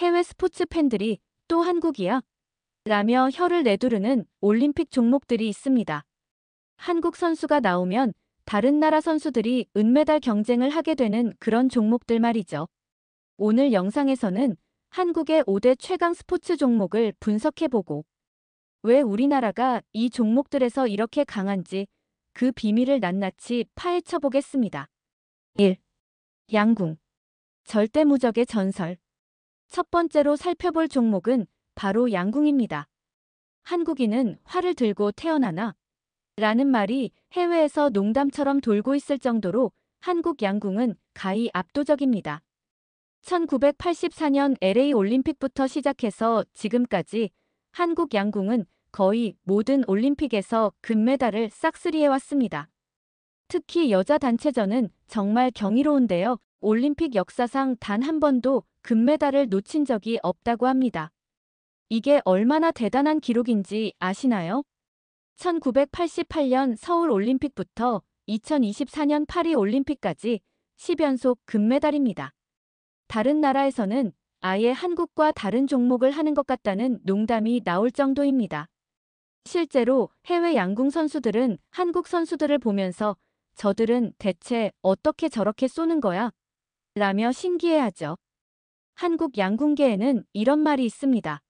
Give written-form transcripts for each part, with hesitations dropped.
해외 스포츠 팬들이 또 한국이야? 라며 혀를 내두르는 올림픽 종목들이 있습니다. 한국 선수가 나오면 다른 나라 선수들이 은메달 경쟁을 하게 되는 그런 종목들 말이죠. 오늘 영상에서는 한국의 5대 최강 스포츠 종목을 분석해보고 왜 우리나라가 이 종목들에서 이렇게 강한지 그 비밀을 낱낱이 파헤쳐보겠습니다. 1. 양궁. 절대무적의 전설. 첫 번째로 살펴볼 종목은 바로 양궁입니다. 한국인은 활을 들고 태어나나? 라는 말이 해외에서 농담처럼 돌고 있을 정도로 한국 양궁은 가히 압도적입니다. 1984년 LA 올림픽부터 시작해서 지금까지 한국 양궁은 거의 모든 올림픽에서 금메달을 싹쓸이해왔습니다. 특히 여자 단체전은 정말 경이로운데요. 올림픽 역사상 단 한 번도 금메달을 놓친 적이 없다고 합니다. 이게 얼마나 대단한 기록인지 아시나요? 1988년 서울 올림픽부터 2024년 파리 올림픽까지 10연속 금메달입니다. 다른 나라에서는 아예 한국과 다른 종목을 하는 것 같다는 농담이 나올 정도입니다. 실제로 해외 양궁 선수들은 한국 선수들을 보면서 저들은 대체 어떻게 저렇게 쏘는 거야? 라며 신기해하죠. 한국 양궁계에는 이런 말이 있습니다.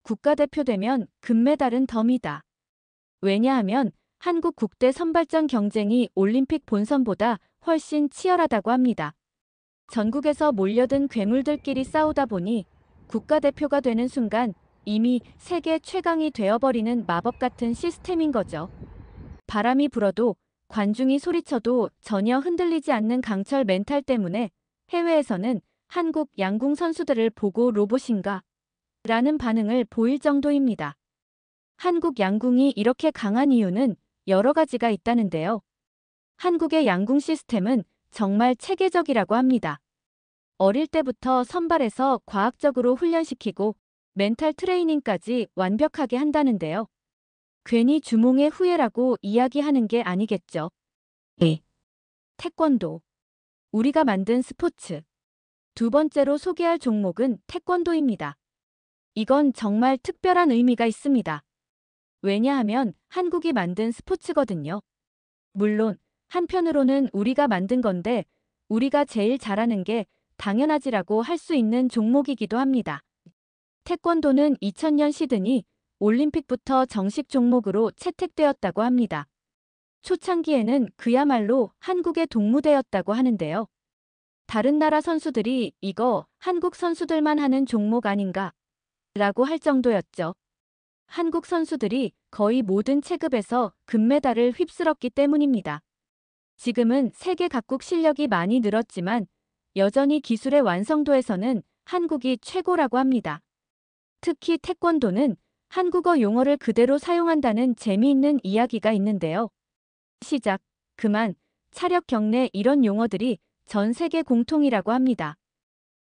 국가대표 되면 금메달은 덤이다. 왜냐하면 한국 국대 선발전 경쟁이 올림픽 본선보다 훨씬 치열하다고 합니다. 전국에서 몰려든 괴물들끼리 싸우다 보니 국가대표가 되는 순간 이미 세계 최강이 되어버리는 마법 같은 시스템인 거죠. 바람이 불어도 관중이 소리쳐도 전혀 흔들리지 않는 강철 멘탈 때문에 해외에서는 한국 양궁 선수들을 보고 로봇인가? 라는 반응을 보일 정도입니다. 한국 양궁이 이렇게 강한 이유는 여러 가지가 있다는데요. 한국의 양궁 시스템은 정말 체계적이라고 합니다. 어릴 때부터 선발해서 과학적으로 훈련시키고 멘탈 트레이닝까지 완벽하게 한다는데요. 괜히 주몽의 후예라고 이야기하는 게 아니겠죠. 2. 태권도. 우리가 만든 스포츠. 두 번째로 소개할 종목은 태권도입니다. 이건 정말 특별한 의미가 있습니다. 왜냐하면 한국이 만든 스포츠거든요. 물론 한편으로는 우리가 만든 건데 우리가 제일 잘하는 게 당연하지라고 할 수 있는 종목이기도 합니다. 태권도는 2000년 시드니 올림픽부터 정식 종목으로 채택되었다고 합니다. 초창기에는 그야말로 한국의 동무대였다고 하는데요. 다른 나라 선수들이 이거 한국 선수들만 하는 종목 아닌가? 라고 할 정도였죠. 한국 선수들이 거의 모든 체급에서 금메달을 휩쓸었기 때문입니다. 지금은 세계 각국 실력이 많이 늘었지만 여전히 기술의 완성도에서는 한국이 최고라고 합니다. 특히 태권도는 한국어 용어를 그대로 사용한다는 재미있는 이야기가 있는데요. 시작, 그만, 차력 경례 이런 용어들이 전 세계 공통이라고 합니다.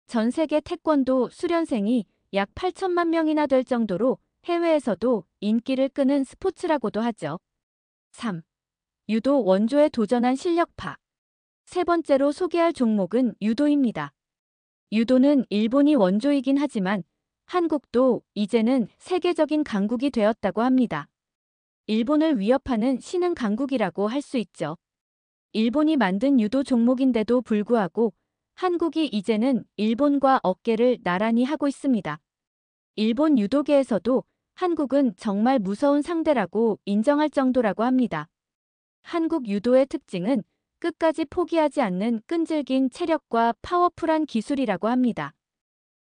전 세계 태권도 수련생이 약 8천만 명이나 될 정도로 해외에서도 인기를 끄는 스포츠라고도 하죠. 3. 유도 원조에 도전한 실력파. 세 번째로 소개할 종목은 유도입니다. 유도는 일본이 원조이긴 하지만 한국도 이제는 세계적인 강국이 되었다고 합니다. 일본을 위협하는 신흥 강국이라고 할 수 있죠. 일본이 만든 유도 종목인데도 불구하고 한국이 이제는 일본과 어깨를 나란히 하고 있습니다. 일본 유도계에서도 한국은 정말 무서운 상대라고 인정할 정도라고 합니다. 한국 유도의 특징은 끝까지 포기하지 않는 끈질긴 체력과 파워풀한 기술이라고 합니다.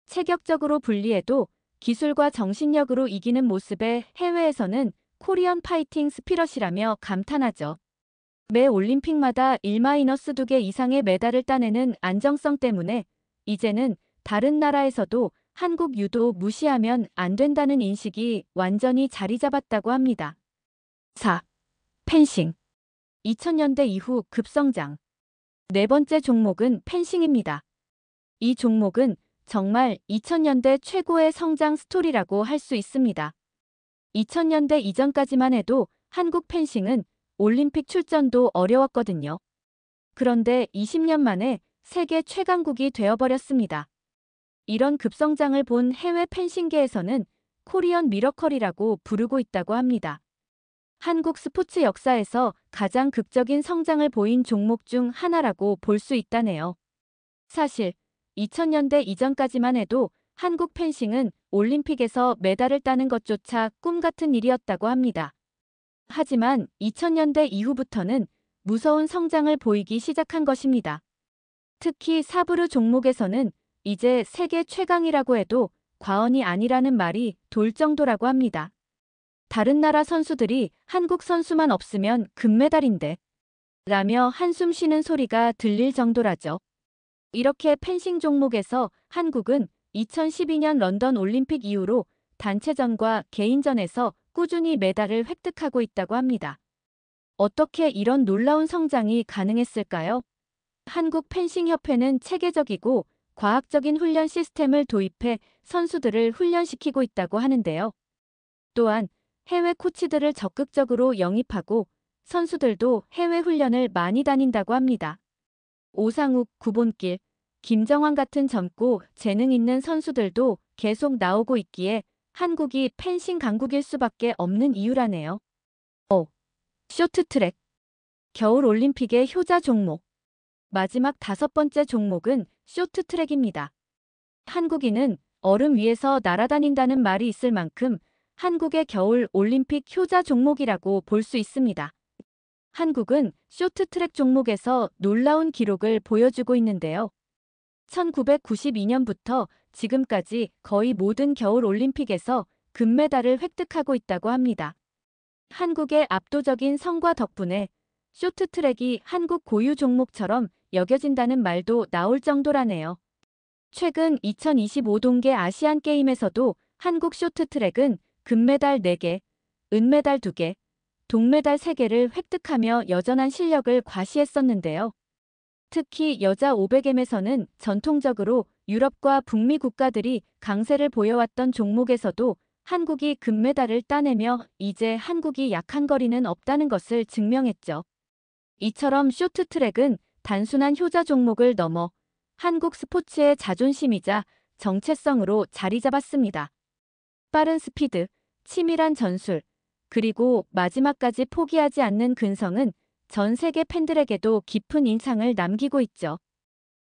체격적으로 불리해도 기술과 정신력으로 이기는 모습에 해외에서는 코리안 파이팅 스피럿이라며 감탄하죠. 매 올림픽마다 1-2개 이상의 메달을 따내는 안정성 때문에 이제는 다른 나라에서도 한국 유도 무시하면 안 된다는 인식이 완전히 자리 잡았다고 합니다. 4. 펜싱. 2000년대 이후 급성장. 네 번째 종목은 펜싱입니다. 이 종목은 정말 2000년대 최고의 성장 스토리라고 할 수 있습니다. 2000년대 이전까지만 해도 한국 펜싱은 올림픽 출전도 어려웠거든요. 그런데 20년 만에 세계 최강국이 되어버렸습니다. 이런 급성장을 본 해외 펜싱계에서는 코리안 미러컬이라고 부르고 있다고 합니다. 한국 스포츠 역사에서 가장 극적인 성장을 보인 종목 중 하나라고 볼 수 있다네요. 사실 2000년대 이전까지만 해도 한국 펜싱은 올림픽에서 메달을 따는 것조차 꿈 같은 일이었다고 합니다. 하지만 2000년대 이후부터는 무서운 성장을 보이기 시작한 것입니다. 특히 사브르 종목에서는 이제 세계 최강이라고 해도 과언이 아니라는 말이 돌 정도라고 합니다. 다른 나라 선수들이 한국 선수만 없으면 금메달인데 라며 한숨 쉬는 소리가 들릴 정도라죠. 이렇게 펜싱 종목에서 한국은 2012년 런던 올림픽 이후로 단체전과 개인전에서 꾸준히 메달을 획득하고 있다고 합니다. 어떻게 이런 놀라운 성장이 가능했을까요? 한국 펜싱협회는 체계적이고 과학적인 훈련 시스템을 도입해 선수들을 훈련시키고 있다고 하는데요. 또한 해외 코치들을 적극적으로 영입하고 선수들도 해외 훈련을 많이 다닌다고 합니다. 오상욱, 구본길, 김정환 같은 젊고 재능 있는 선수들도 계속 나오고 있기에 한국이 펜싱 강국일 수밖에 없는 이유라네요. 쇼트트랙. 겨울 올림픽의 효자 종목. 마지막 5번째 종목은 쇼트트랙입니다. 한국인은 얼음 위에서 날아다닌다는 말이 있을 만큼 한국의 겨울 올림픽 효자 종목이라고 볼 수 있습니다. 한국은 쇼트트랙 종목에서 놀라운 기록을 보여주고 있는데요. 1992년부터 지금까지 거의 모든 겨울 올림픽에서 금메달을 획득하고 있다고 합니다. 한국의 압도적인 성과 덕분에 쇼트트랙이 한국 고유 종목처럼 여겨진다는 말도 나올 정도라네요. 최근 2025 동계 아시안게임에서도 한국 쇼트트랙은 금메달 4개, 은메달 2개, 동메달 3개를 획득하며 여전한 실력을 과시했었는데요. 특히 여자 500m에서는 전통적으로 유럽과 북미 국가들이 강세를 보여왔던 종목에서도 한국이 금메달을 따내며 이제 한국이 약한 거리는 없다는 것을 증명했죠. 이처럼 쇼트트랙은 단순한 효자 종목을 넘어 한국 스포츠의 자존심이자 정체성으로 자리 잡았습니다. 빠른 스피드, 치밀한 전술, 그리고 마지막까지 포기하지 않는 근성은 전 세계 팬들에게도 깊은 인상을 남기고 있죠.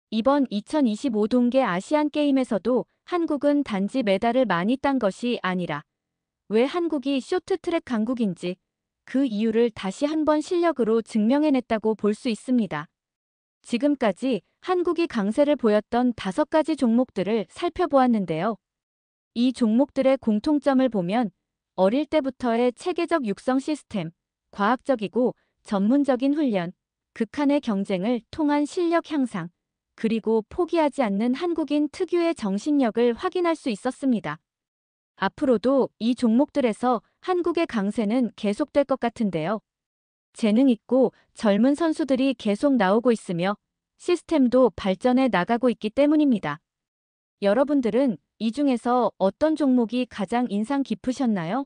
이번 2025 동계 아시안게임에서도 한국은 단지 메달을 많이 딴 것이 아니라 왜 한국이 쇼트트랙 강국인지 그 이유를 다시 한번 실력으로 증명해냈다고 볼 수 있습니다. 지금까지 한국이 강세를 보였던 5가지 종목들을 살펴보았는데요. 이 종목들의 공통점을 보면 어릴 때부터의 체계적 육성 시스템, 과학적이고 전문적인 훈련, 극한의 경쟁을 통한 실력 향상, 그리고 포기하지 않는 한국인 특유의 정신력을 확인할 수 있었습니다. 앞으로도 이 종목들에서 한국의 강세는 계속될 것 같은데요. 재능 있고 젊은 선수들이 계속 나오고 있으며 시스템도 발전해 나가고 있기 때문입니다. 여러분들은 이 중에서 어떤 종목이 가장 인상 깊으셨나요?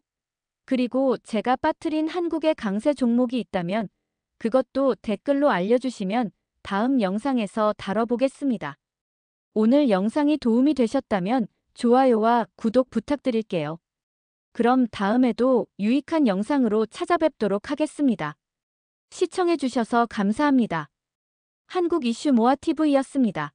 그리고 제가 빠뜨린 한국의 강세 종목이 있다면 그것도 댓글로 알려주시면 다음 영상에서 다뤄보겠습니다. 오늘 영상이 도움이 되셨다면 좋아요와 구독 부탁드릴게요. 그럼 다음에도 유익한 영상으로 찾아뵙도록 하겠습니다. 시청해주셔서 감사합니다. 한국 이슈 모아 TV였습니다.